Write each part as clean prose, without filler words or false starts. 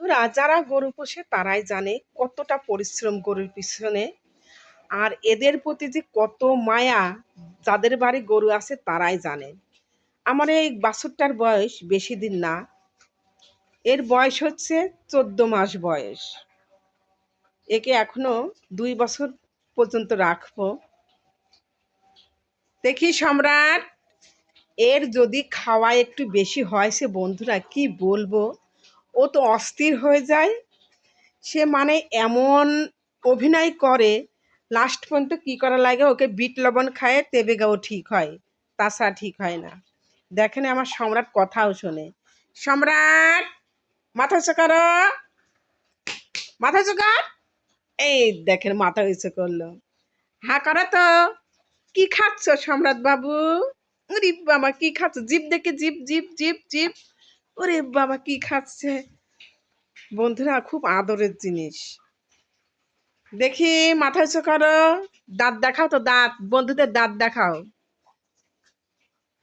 বন্ধুরা, যারা গরু পোষে তারাই জানে কতটা পরিশ্রম গরুর পিছনে, আর এদের প্রতি যে কত মায়া, যাদের বাড়ি গরু আছে তারাই জানে। আমার এই বাছুরটার বয়স বেশি দিন না, এর বয়স হচ্ছে 14 মাস বয়স। একে এখনো 2 বছর পর্যন্ত রাখবো। দেখি সম্রাট, এর যদি খাওয়া একটু বেশি হয়, সে বন্ধুরা কি বলবো, ও তো অস্থির হয়ে যায়। সে মানে এমন অভিনয় করে, লাস্ট পর্যন্ত কি করা লাগে, ওকে বিট লবণ খায় তেবে গাও ঠিক হয়, তাছাড়া ঠিক হয় না। দেখেন আমার সম্রাট কথাও শোনে। সম্রাট, মাথা উঁচু করো, মাথা উঁচু কর। এই দেখেন মাথা উঁচু করলো। হ্যাঁ করো তো। কি খাচ্ছ সম্রাট বাবু? ওরে বাবা, কি খাচ্ছ? জিভ দেখে, জিভ জিভ জিভ জিভ। ওরে বাবা, কি খাচ্ছে! বন্ধুরা, খুব আদরের জিনিস। দেখি মাথা উঁচু করো। দাঁত দেখাও তো, দাঁত, বন্ধুদের দাঁত দেখাও।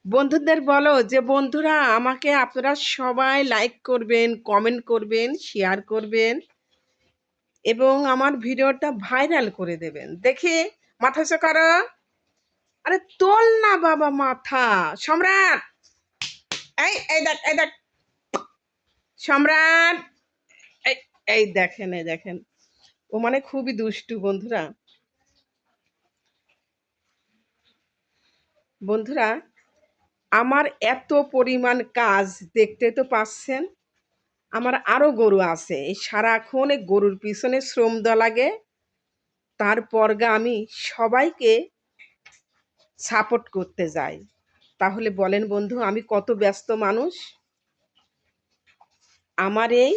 বন্ধুদের বলো যে বন্ধুরা, আমাকে আপনারা সবাই লাইক করবেন, কমেন্ট করবেন, শেয়ার করবেন এবং আমার ভিডিওটা ভাইরাল করে দেবেন। দেখি মাথা উঁচু করো। আরে তোল না বাবা মাথা। সম্রাট, এই এই দেখ, এই দেখ সম্রাট, এই এই দেখেন, এই দেখেন, ও মানে খুবই দুষ্টু বন্ধুরা। বন্ধুরা, আমার এত পরিমাণ কাজ দেখতে তো পাচ্ছেন। আমার আরো গরু আছে, এই সারাক্ষণ এই গরুর পিছনে শ্রম দেওয়া লাগে। তারপর আমি সবাইকে সাপোর্ট করতে যাই। তাহলে বলেন বন্ধু, আমি কত ব্যস্ত মানুষ। আমার এই